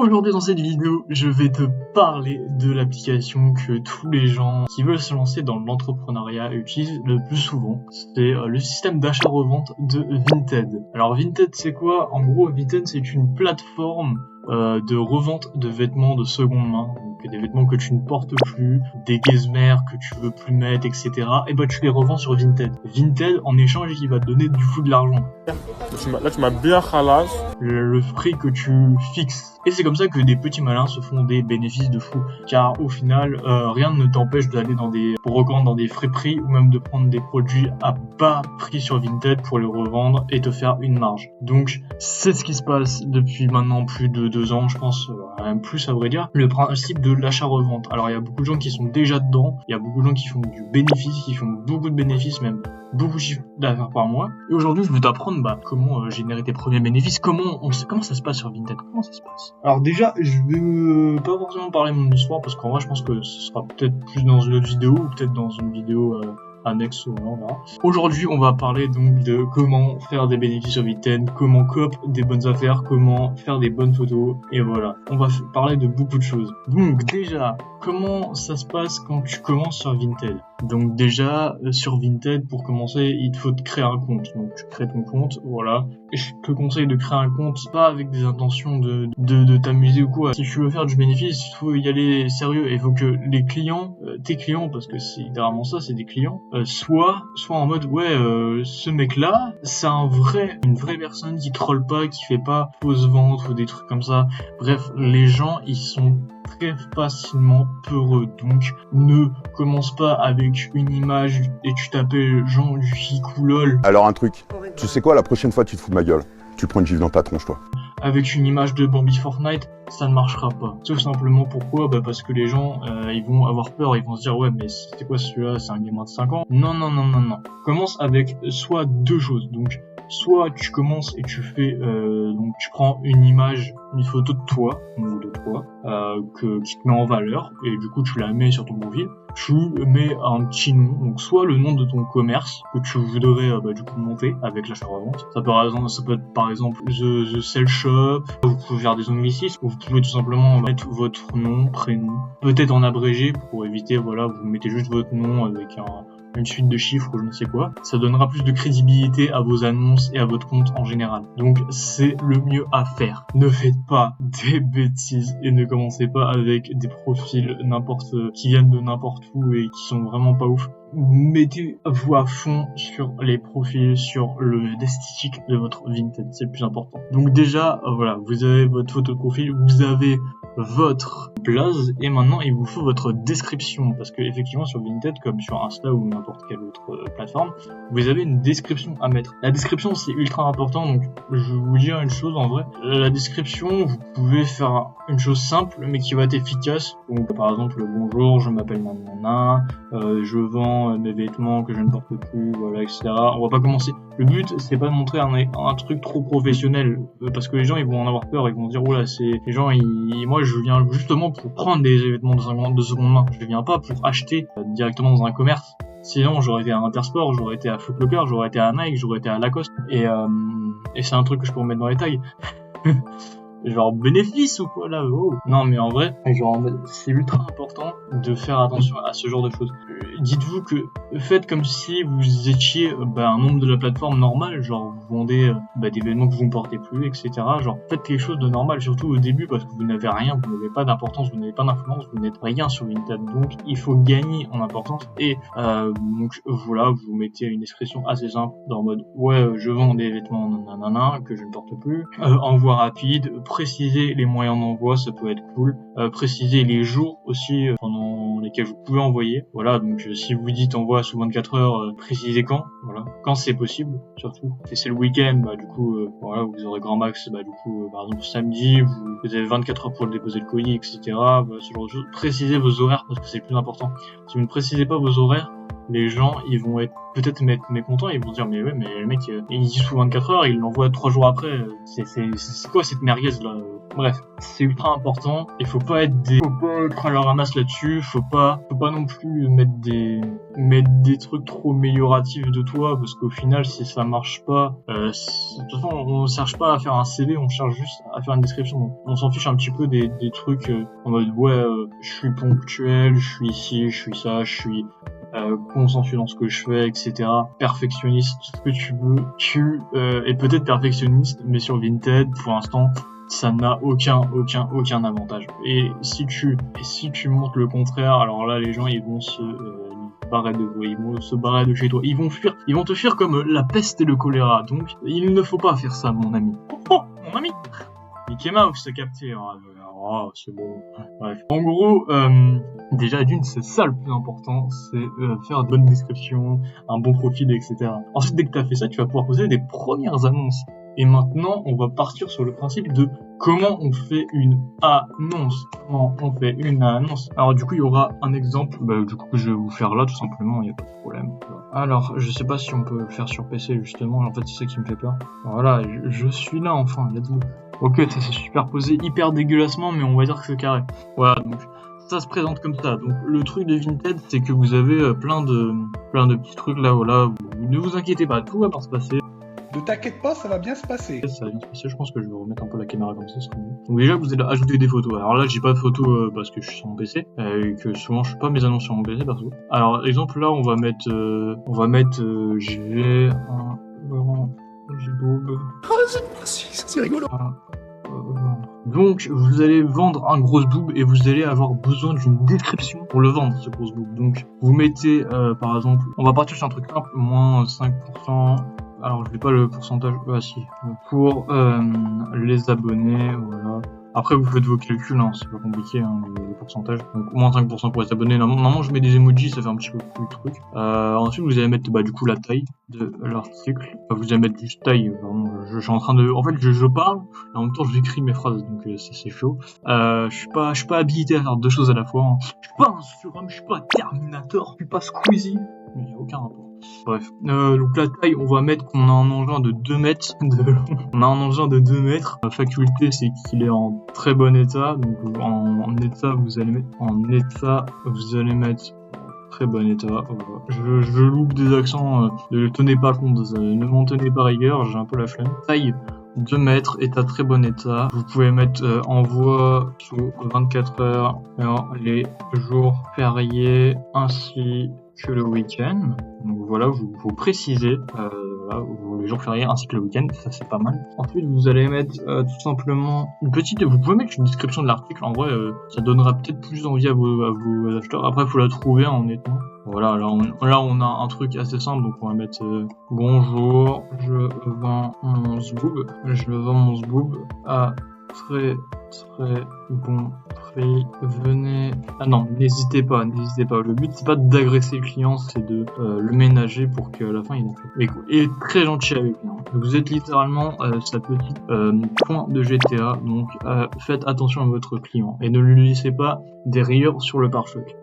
Aujourd'hui dans cette vidéo, je vais te parler de l'application que tous les gens qui veulent se lancer dans l'entrepreneuriat utilisent le plus souvent. C'est le système d'achat-revente de Vinted. Alors Vinted c'est quoi? En gros Vinted c'est une plateforme de revente de vêtements de seconde main, donc des vêtements que tu ne portes plus, des gazmères que tu veux plus mettre, etc. Et bah tu les revends sur Vinted. Vinted en échange il va te donner du coup de l'argent. Là tu m'as bien ralasse. Le prix que tu fixes. Et c'est comme ça que des petits malins se font des bénéfices de fou. Car au final, rien ne t'empêche d'aller pour revendre dans des frais prix ou même de prendre des produits à bas prix sur Vinted pour les revendre et te faire une marge. Donc c'est ce qui se passe depuis maintenant plus de 2 ans, je pense, même plus à vrai dire, le principe de l'achat-revente. Alors il y a beaucoup de gens qui sont déjà dedans, il y a beaucoup de gens qui font du bénéfice, qui font beaucoup de bénéfices, même beaucoup de chiffres d'affaires par mois. Et aujourd'hui, je vais t'apprendre comment générer tes premiers bénéfices, comment ça se passe sur Vinted, comment ça se passe. Alors déjà, je vais pas forcément parler de mon histoire parce qu'en vrai, je pense que ce sera peut-être plus dans une autre vidéo ou peut-être dans une vidéo annexe ou non, là. Aujourd'hui, on va parler donc de comment faire des bénéfices sur Vinted, comment coop des bonnes affaires, comment faire des bonnes photos, et voilà. On va parler de beaucoup de choses. Donc déjà, comment ça se passe quand tu commences sur Vinted? Donc déjà, sur Vinted, pour commencer, il te faut te créer un compte. Donc tu crées ton compte, voilà. Et je te conseille de créer un compte, pas avec des intentions de t'amuser ou quoi. Si tu veux faire du bénéfice, il faut y aller sérieux. Et il faut que les clients, tes clients, parce que c'est littéralement ça, c'est des clients, soit en mode, ce mec-là, c'est une vraie personne qui troll pas, qui fait pas fausse vente ou des trucs comme ça. Bref, les gens, ils sont très facilement peureux. Donc, ne commence pas avec une image et tu t'appelles Jean du Ficou lol. Alors un truc, tu sais quoi, la prochaine fois tu te fous de ma gueule. Tu prends une gifle dans ta tronche, toi. Avec une image de Bambi Fortnite, ça ne marchera pas. Tout simplement pourquoi? Parce que les gens, ils vont avoir peur, ils vont se dire ouais mais c'est quoi celui-là, c'est un gamin de 5 ans. Non. Commence avec soit deux choses. Donc soit tu commences et tu fais donc tu prends une photo de toi ou de toi qui te met en valeur et du coup tu la mets sur ton profil. Tu mets un petit nom, donc soit le nom de ton commerce que tu voudrais du coup monter avec l'achat-revente. Ça peut être par exemple The Sell Shop. Vous pouvez faire des anglicismes ou vous pouvez tout simplement mettre votre nom, prénom, peut-être en abrégé pour éviter vous mettez juste votre nom avec une suite de chiffres ou je ne sais quoi. Ça donnera plus de crédibilité à vos annonces et à votre compte en général. Donc c'est le mieux à faire. Ne faites pas des bêtises et ne commencez pas avec des profils qui viennent de n'importe où et qui sont vraiment pas ouf. Mettez-vous à fond sur les profils, sur l'esthétique de votre Vinted, c'est le plus important. Donc déjà, vous avez votre photo de profil, vous avez votre blaze et maintenant il vous faut votre description parce que effectivement sur Vinted comme sur Insta ou n'importe quelle autre plateforme, vous avez une description à mettre. La description c'est ultra important, donc je vais vous dire une chose en vrai. La description, vous pouvez faire une chose simple mais qui va être efficace. Donc par exemple bonjour, je m'appelle nanana, je vends mes vêtements que je ne porte plus, etc. On va pas commencer. Le but c'est pas de montrer un truc trop professionnel parce que les gens ils vont en avoir peur, ils vont se dire moi je viens justement pour prendre des vêtements de seconde main. Je viens pas pour acheter directement dans un commerce. Sinon j'aurais été à Intersport, j'aurais été à Foot Locker, j'aurais été à Nike, j'aurais été à Lacoste et c'est un truc que je peux mettre dans les tags. Genre bénéfice ou quoi là? Non mais en vrai, c'est ultra important de faire attention à ce genre de choses. Dites-vous que faites comme si vous étiez un membre de la plateforme normale, genre vous vendez des vêtements que vous ne portez plus, etc. Genre faites quelque chose de normal, surtout au début parce que vous n'avez rien, vous n'avez pas d'importance, vous n'avez pas d'influence, vous n'êtes rien sur Vinted, donc il faut gagner en importance et donc voilà, vous mettez une description assez simple dans le mode je vends des vêtements nanana que je ne porte plus, envoi rapide, préciser les moyens d'envoi, ça peut être cool, préciser les jours aussi pendant lesquels vous pouvez envoyer, donc si vous dites envoi sous 24 heures, précisez quand c'est possible, surtout si c'est le week-end, vous aurez grand max, par exemple samedi, vous avez 24 heures pour déposer le colis, etc. Ce genre de choses. Précisez vos horaires parce que c'est le plus important. Si vous ne précisez pas vos horaires, les gens ils vont être peut-être mécontents, ils vont dire mais le mec il dit sous 24 heures, il l'envoie 3 jours après, c'est quoi cette merguez là? Bref, c'est ultra important. Il faut pas être à la ramasse là-dessus. Faut pas non plus mettre des trucs trop amélioratifs de toi, parce qu'au final, si ça marche pas, de toute façon, on cherche pas à faire un CV, on cherche juste à faire une description. Donc, on s'en fiche un petit peu des trucs en mode ouais, je suis ponctuel, je suis ici, je suis ça, je suis consensuel dans ce que je fais, etc. Perfectionniste, tout ce que tu veux. Tu es peut-être perfectionniste, mais sur Vinted, pour l'instant, ça n'a aucun avantage. Et si tu montres le contraire, alors là, les gens, ils vont se barrer de toi, ils vont se barrer de chez toi. Ils vont te fuir comme la peste et le choléra. Donc, il ne faut pas faire ça, mon ami. Oh, mon ami! Mickey Mouse, t'as capté, hein. Oh, c'est bon. Bref. En gros, déjà d'une, c'est ça le plus important, c'est faire de bonnes descriptions, un bon profil, etc. Ensuite, dès que t'as fait ça, tu vas pouvoir poser des premières annonces. Et maintenant, on va partir sur le principe de comment on fait une annonce. Comment on fait une annonce. Alors du coup, il y aura un exemple, que je vais vous faire là, tout simplement, il n'y a pas de problème. Alors, je sais pas si on peut le faire sur PC, justement, en fait, c'est ça qui me fait peur. Voilà, je suis là, enfin, let's go. Ok, ça s'est superposé hyper dégueulassement, mais on va dire que c'est carré. Voilà, donc ça se présente comme ça. Donc le truc de Vinted, c'est que vous avez plein de petits trucs là, voilà. Ne vous inquiétez pas, tout va bien se passer. Ne t'inquiète pas, ça va bien se passer. Ça va bien se passer, je pense que je vais remettre un peu la caméra comme ça, ce sera mieux. Donc déjà, vous allez ajouter des photos. Alors là, j'ai pas de photos parce que je suis sur mon PC, et que souvent je fais pas mes annonces sur mon PC perso. Alors, exemple là, on va mettre j'ai un grand boob. Oh, c'est rigolo. Donc, vous allez vendre un gros boob et vous allez avoir besoin d'une description pour le vendre, ce gros boob. Donc, vous mettez, par exemple, on va partir sur un truc simple, moins 5%. Alors, je n'ai pas le pourcentage, si. Pour les abonnés, voilà. Après, vous faites vos calculs, hein, c'est pas compliqué, hein, les pourcentages. Donc, moins 5% pour les abonnés. Normalement, je mets des emojis, ça fait un petit peu plus de trucs. Ensuite, vous allez mettre, du coup, la taille de l'article. Vous allez mettre juste taille. Pardon, je suis en train de... En fait, je parle, et en même temps, j'écris mes phrases, donc c'est chaud. Je suis pas habilité à faire deux choses à la fois. Hein. Je suis pas un surhomme, je suis pas Terminator, je suis pas Squeezie. Mais il y a aucun rapport. Bref, donc la taille, on va mettre qu'on a un engin de 2 mètres de long. On a un engin de 2 mètres. La faculté, c'est qu'il est en très bon état. Donc en état, vous allez mettre très bon état. Voilà. Je loupe des accents, ne tenez pas compte, ne m'en tenez pas rigueur, j'ai un peu la flemme. Taille 2 mètres, état très bon état. Vous pouvez mettre envoi sous 24 heures, les jours fériés ainsi que le week-end. Donc voilà, vous précisez les jours fériés ainsi que le week-end, ça c'est pas mal. Ensuite, vous allez mettre tout simplement vous pouvez mettre une description de l'article. En vrai, ça donnera peut-être plus envie à vos acheteurs. Après, il faut la trouver, hein, honnêtement. Voilà, là on a un truc assez simple, donc on va mettre bonjour, je vends mon zboob à très bon prix, venez. Ah non, n'hésitez pas. Le but c'est pas d'agresser le client, c'est de le ménager pour qu'à la fin il en fait. Et très gentil avec lui. Hein. Vous êtes littéralement sa petite point de GTA, donc faites attention à votre client et ne lui laissez pas des rayures sur le pare-choc.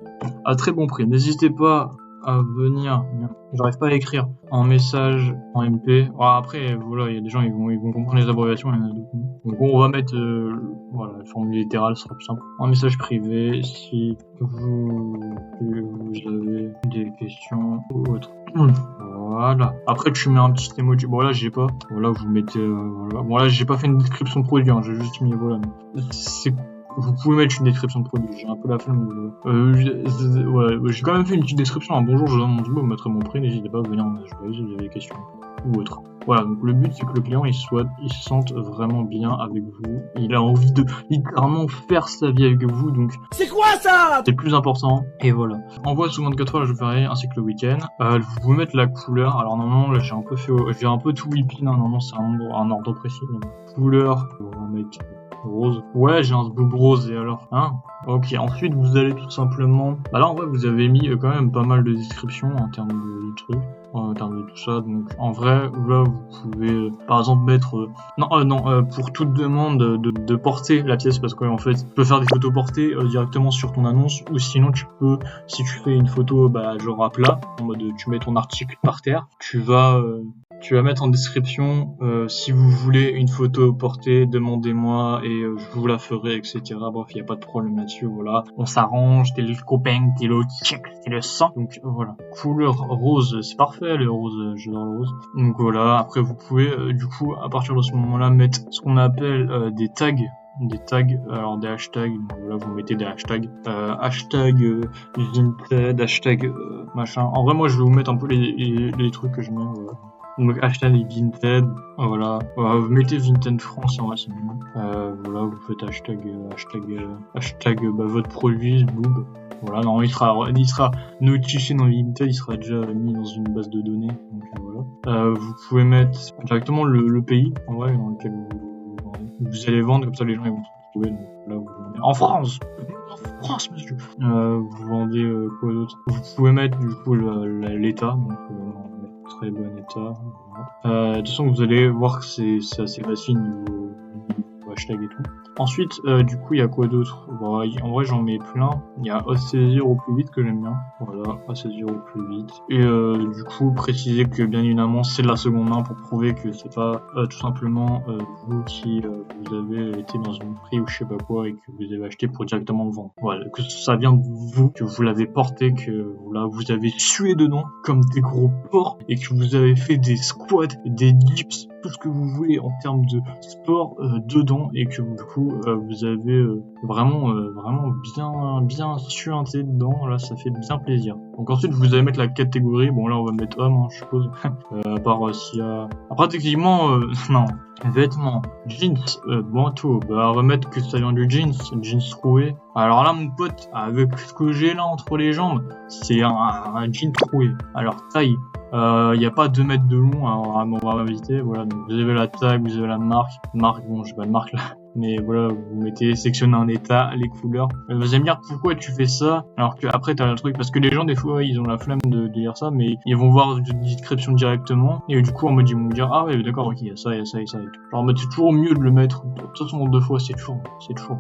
À très bon prix. N'hésitez pas à venir. J'arrive pas à écrire un message en MP. Alors après, voilà, il y a des gens ils vont comprendre les abréviations, il y en a d'autres. Donc on va mettre la formule littérale sera plus simple. Un message privé si vous avez des questions ou autre. Voilà. Après tu mets un petit emoji. Bon là j'ai pas. Voilà, vous mettez voilà. Bon là j'ai pas fait une description de produit, hein, j'ai juste mis voilà. Vous pouvez mettre une description de produit, j'ai un peu la flemme. J'ai quand même fait une petite description. Un bonjour, je donne mon zboob, vous mettrez mon prix, n'hésitez pas à venir en message si vous avez des questions ou autre. Voilà, donc le but c'est que le client il se sente vraiment bien avec vous. Il a envie de littéralement faire sa vie avec vous, donc c'est quoi ça? C'est plus important. Et voilà. Envoie sous 24 heures, je ferai ainsi que le week-end. Vous pouvez mettre la couleur. Alors normalement là j'ai un peu tout whipping. Hein. Normalement c'est un ordre précis. Couleur, on va mettre rose. Ouais, j'ai un zboob rose et alors, hein? Ok, ensuite vous allez tout simplement... Là en vrai vous avez mis quand même pas mal de descriptions en termes de trucs, en termes de tout ça, donc en vrai là vous pouvez par exemple mettre... pour toute demande de porter la pièce, parce qu'en fait tu peux faire des photos portées directement sur ton annonce, ou sinon tu peux, si tu fais une photo genre à plat, en mode tu mets ton article par terre, tu vas Tu vas mettre en description si vous voulez une photo portée, demandez-moi et je vous la ferai, etc. Bref, il n'y a pas de problème là-dessus, voilà. On s'arrange, t'es le copain, t'es le check, t'es le sang. Donc voilà. Couleur rose, c'est parfait, le rose, j'adore le rose. Donc voilà, après vous pouvez du coup à partir de ce moment-là mettre ce qu'on appelle des tags, alors des hashtags, donc voilà, vous mettez des hashtags, Vinted, hashtag machin. En vrai, moi je vais vous mettre un peu les trucs que je mets, voilà. Donc hashtag Vinted, voilà, vous mettez Vinted France, en vrai c'est mieux. Voilà, vous faites hashtag votre produit, boob. Voilà, non, il sera notifié dans Vinted, il sera déjà mis dans une base de données. Donc voilà. Vous pouvez mettre directement le pays, en vrai, dans lequel vous allez vendre, comme ça les gens ils vont se retrouver. Donc là, vous vendez en France, monsieur. Vous vendez quoi d'autre? Vous pouvez mettre du coup l'état, donc très bon état. Voilà. De toute façon, vous allez voir que c'est assez facile niveau hashtag et tout. Ensuite, du coup, il y a quoi d'autre? Bon, en vrai, j'en mets plein. Il y a saisir au plus vite que j'aime bien. Voilà, saisir au plus vite. Et du coup, préciser que bien évidemment, c'est de la seconde main pour prouver que c'est pas tout simplement vous qui vous avez été dans une prix ou je sais pas quoi et que vous avez acheté pour directement le vendre. Voilà, que ça vient de vous, que vous l'avez porté, que voilà, vous avez sué dedans comme des gros porcs et que vous avez fait des squats, des dips, tout ce que vous voulez en termes de sport dedans et que du coup vous avez vraiment bien suinté dedans. Là, ça fait bien plaisir. Donc ensuite vous allez mettre la catégorie. Bon là on va mettre homme, hein, je suppose. À part s'il y a après techniquement non, vêtements, jeans, manteau, bah on va mettre que ça vient du jeans troué. Alors là mon pote, avec ce que j'ai là entre les jambes, c'est un jean troué. Alors taille, y a pas 2 mètres de long, alors on va éviter, voilà. Donc vous avez la tag, vous avez la marque, bon j'ai pas de marque là, mais voilà, vous mettez sélectionnez un état, les couleurs. Vous allez me dire pourquoi tu fais ça, alors que après t'as le truc, parce que les gens des fois ils ont la flemme de lire ça, mais ils vont voir une description directement, et du coup en mode ils vont me dire ah ouais d'accord, ok, il y a ça et tout. Genre en mode c'est toujours mieux de le mettre, de toute façon 2 fois c'est toujours.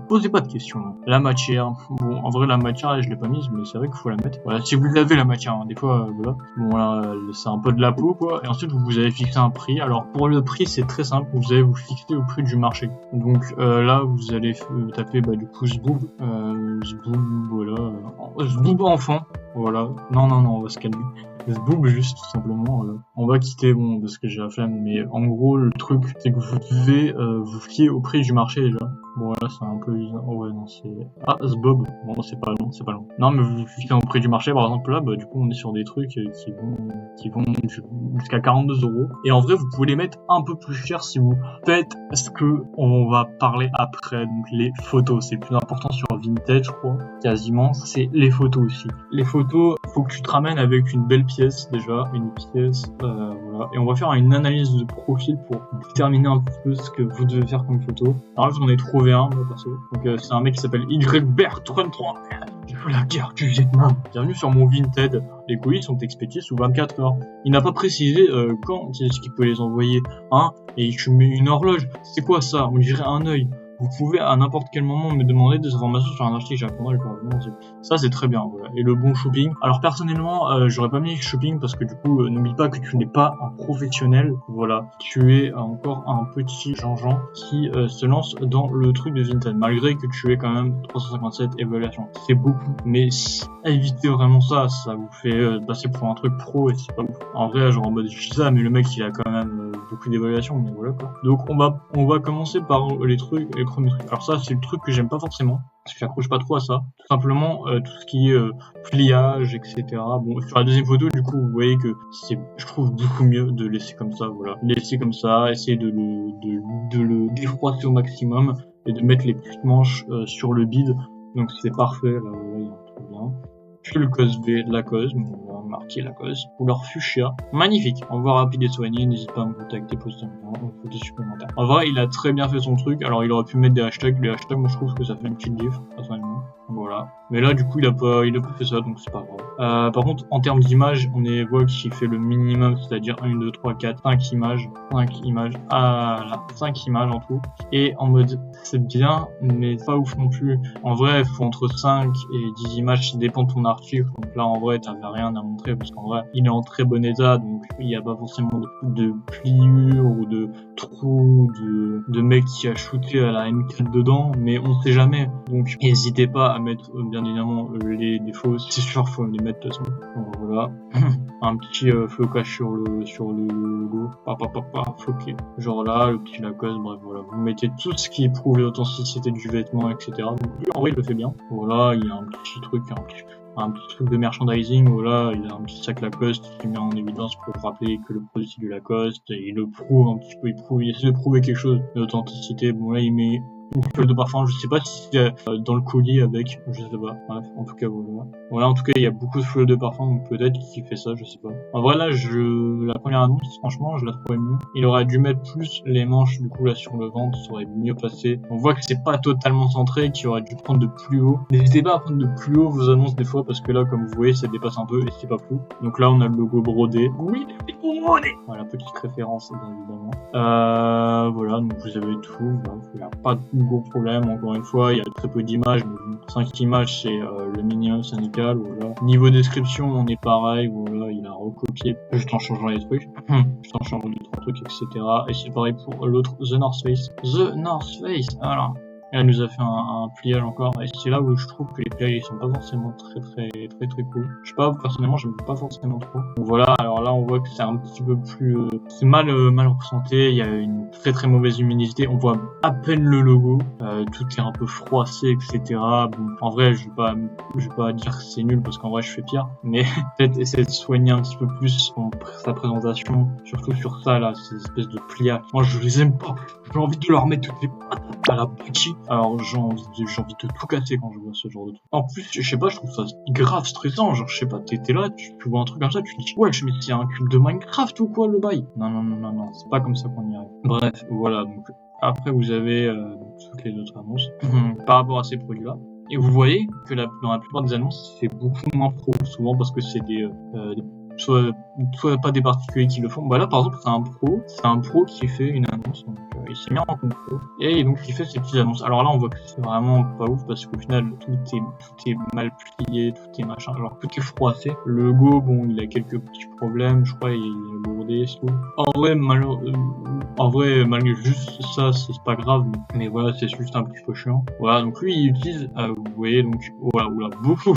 Posez pas de questions. La matière, bon en vrai la matière je l'ai pas mise, mais c'est vrai qu'il faut la mettre. Voilà, si vous avez la matière, hein, des fois voilà, bon là c'est un peu de la peau quoi, et ensuite vous avez fixé un prix. Alors pour le prix c'est très simple, vous allez vous fixer au prix du marché. Donc là vous allez taper du coup Zboob, voilà, Zboob enfant, voilà, non on va se calmer. Zboob juste tout simplement, on va quitter bon parce que j'ai la flemme, mais en gros le truc c'est que vous devez vous fier au prix du marché déjà. Bon là c'est un peu bizarre, ouais non c'est Zboob, bon c'est pas long. Non mais vous fiez au prix du marché par exemple là, du coup on est sur des trucs qui vont jusqu'à 42 €. Et en vrai vous pouvez les mettre un peu plus cher si vous faites ce que on va parler après, donc les photos, c'est le plus important sur Vinted je crois, quasiment, c'est les photos aussi. Les photos, faut que tu te ramènes avec une belle pièce déjà, voilà, et on va faire une analyse de profil pour déterminer un peu ce que vous devez faire comme photo. Alors là j'en ai trouvé un moi perso, donc c'est un mec qui s'appelle YBert33, j'ai fait la guerre du Vietnam. Bienvenue sur mon Vinted, les colis sont expédiés sous 24 heures. Il n'a pas précisé quand est-ce qu'il peut les envoyer, hein, et je mets une horloge, c'est quoi ça? On dirait un œil. Vous pouvez à n'importe quel moment me demander des informations sur un article, j'apprendrai ça c'est très bien, voilà. Et le bon shopping. Alors personnellement, j'aurais pas mis shopping parce que du coup, n'oublie pas que tu n'es pas un professionnel, voilà. Tu es encore un petit Jean-Jean qui se lance dans le truc de Vinted, malgré que tu aies quand même 357 évaluations. C'est beaucoup, mais évitez vraiment ça vous fait passer pour un truc pro et c'est pas ouf. En vrai, genre en mode je dis ça, mais le mec il a quand même beaucoup d'évaluations, mais voilà quoi. Donc on va commencer par les premiers trucs. Alors ça c'est le truc que j'aime pas forcément, parce que j'accroche pas trop à ça. Tout simplement tout ce qui est pliage, etc. Bon, sur la deuxième photo du coup vous voyez que je trouve beaucoup mieux de laisser comme ça, voilà. Laisser comme ça, essayer de le défroisser au maximum et de mettre les petites manches sur le bide. Donc c'est parfait, là voilà, il y a un truc bien. Puis le cos B de la cause, on va marquer la cause. Couleur fuchsia, magnifique. Envoi rapide et soigné, n'hésite pas à me contacter posteriorement, photo supplémentaire. En vrai, il a très bien fait son truc, alors il aurait pu mettre des hashtags. Les hashtags, moi je trouve que ça fait une petite diff, personnellement. Voilà. voilà. Mais là, du coup, il a pas fait ça, donc c'est pas grave. Par contre, en termes d'image, on voit qu'il fait le minimum, c'est-à-dire 1, 2, 3, 4, 5 images. 5 images. Ah là, 5 images en tout. Et en mode, c'est bien, mais pas ouf non plus. En vrai, il faut entre 5 et 10 images, ça dépend de ton archive. Donc là, en vrai, t'avais rien à montrer, parce qu'en vrai, il est en très bon état, donc il n'y a pas forcément de pliures ou de trous, de mec qui a shooté à la M4 dedans, mais on sait jamais. Donc n'hésitez pas à mettre bien évidemment les défauts, c'est sûr faut les mettre de toute façon. Voilà. Un petit flocage sur le logo, floqué. Genre là, le petit Lacoste, bref voilà. Vous mettez tout ce qui prouve l'authenticité du vêtement, etc. Donc lui en vrai il le fait bien. Voilà, il y a un petit truc, un petit truc de merchandising, voilà, il a un petit sac Lacoste qui met en évidence pour rappeler que le produit c'est du Lacoste, et il le prouve un petit peu, il essaie de prouver quelque chose d'authenticité. Bon là il met une fiole de parfum, je sais pas si c'est dans le colis avec, je sais pas, bref, en tout cas voilà. Voilà, en tout cas il y a beaucoup de fioles de parfum, donc peut-être qu'il fait ça, je sais pas. En vrai là, la première annonce, franchement, je la trouvais mieux. Il aurait dû mettre plus les manches, du coup là sur le ventre, ça aurait mieux passé. On voit que c'est pas totalement centré, qu'il aurait dû prendre de plus haut. N'hésitez pas à prendre de plus haut vos annonces des fois, parce que là, comme vous voyez, ça dépasse un peu et c'est pas flou. Donc là, on a le logo brodé. Oui, le brodé. Voilà, petite référence, bien évidemment. Voilà, donc vous avez tout. Bref, il n'y a pas de gros problème. Encore une fois, il y a très peu d'images. 5 images, c'est le minimum syndical. Voilà. Niveau description, on est pareil. Voilà, il a recopié juste en changeant les trucs. Juste en changeant 2-3 trucs, etc. Et c'est pareil pour l'autre, The North Face. The North Face, voilà. Elle nous a fait un pliage encore, et c'est là où je trouve que les pliages ils sont pas forcément très cool. Je sais pas, personnellement j'aime pas forcément trop. Donc voilà, alors là on voit que c'est un petit peu plus, c'est mal représenté, il y a une très mauvaise luminosité, on voit à peine le logo, tout est un peu froissé, etc. Bon, en vrai je vais pas dire que c'est nul parce qu'en vrai je fais pire, mais peut-être essayer de soigner un petit peu plus sa présentation, surtout sur ça là, ces espèces de pliages. Moi je les aime pas, j'ai envie de leur mettre toutes les pattes à la boutique. Alors j'ai envie de tout casser quand je vois ce genre de truc. En plus, je sais pas, je trouve ça grave stressant. Genre, je sais pas, t'es là, tu vois un truc comme ça, tu te dis ouais, mais c'est un cube de Minecraft ou quoi le bail? Non, c'est pas comme ça qu'on y arrive. Bref, voilà. Donc après vous avez toutes les autres annonces par rapport à ces produits-là. Et vous voyez que dans la plupart des annonces, c'est beaucoup moins pro, souvent parce que c'est soit pas des particuliers qui le font. Bah là par exemple c'est un pro qui fait une annonce, donc il s'est mis en compte pro et donc il fait ses petites annonces. Alors là on voit que c'est vraiment pas ouf parce qu'au final tout est mal plié, tout est machin, genre tout est froissé. Le logo, bon, il a quelques petits problèmes, je crois, il est lourdé, c'est tout. En vrai malgré juste ça c'est pas grave, mais voilà, c'est juste un petit peu chiant. Voilà, donc lui il utilise vous voyez, donc voilà, beaucoup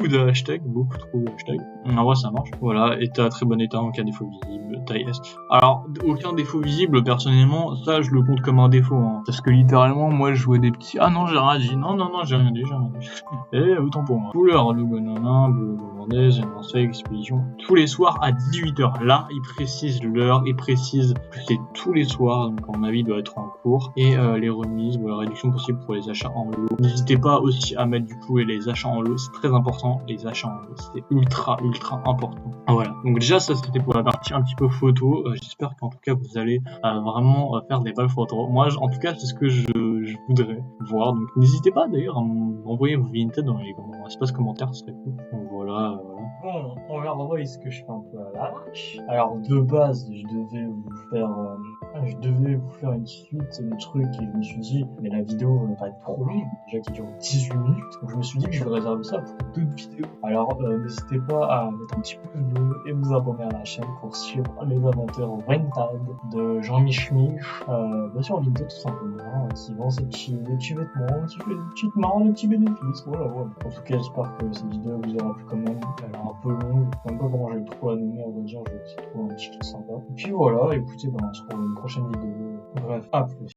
de hashtags, beaucoup trop de hashtags. En vrai ça marche. Voilà, état très bon état en cas de défaut visible, taille S. Alors, aucun défaut visible, personnellement, ça je le compte comme un défaut, hein. Parce que littéralement, moi je vois des petits. Ah non, j'ai rien dit. Non, j'ai rien dit. Et autant pour moi. Couleur, logo nanan, bleu hollandaise, expédition. Tous les soirs à 18h. Là, il précise l'heure, il précise que c'est tous les soirs, donc à mon avis, il doit être en cours. Et les remises, voilà, réduction possible pour les achats en lot. N'hésitez pas aussi à mettre du coup les achats en lot, c'est très important. Les achats en lot, c'est ultra important. Voilà, donc déjà ça c'était pour la partie un petit peu photo. J'espère qu'en tout cas vous allez vraiment faire des belles photos. Moi en tout cas c'est ce que je voudrais voir, donc n'hésitez pas d'ailleurs à m'envoyer vos Vinted dans l'espace commentaire, ce serait cool. Donc voilà. Bon, on va revoir ce que je fais un peu à l'arrache. Alors de base je devais vous faire une suite de trucs et je me suis dit mais la vidéo va pas être trop longue, déjà qui dure 18 minutes, donc je me suis dit que je vais réserver ça pour d'autres vidéos. Alors n'hésitez pas à mettre un petit pouce bleu et vous abonner à la chaîne pour suivre les aventures Vinted de Jean-Mich sur Vinted tout simplement, qui vend des petits vêtements, qui fait des petites marques, des petits bénéfices, voilà. En tout cas j'espère que cette vidéo vous aura plu quand même, elle est un peu longue, je sais même pas comment j'ai trop animé, on va dire, j'ai essayé de trouver un petit truc sympa. Et puis voilà, écoutez, on se retrouve dans une prochaine vidéo. Bref, à plus.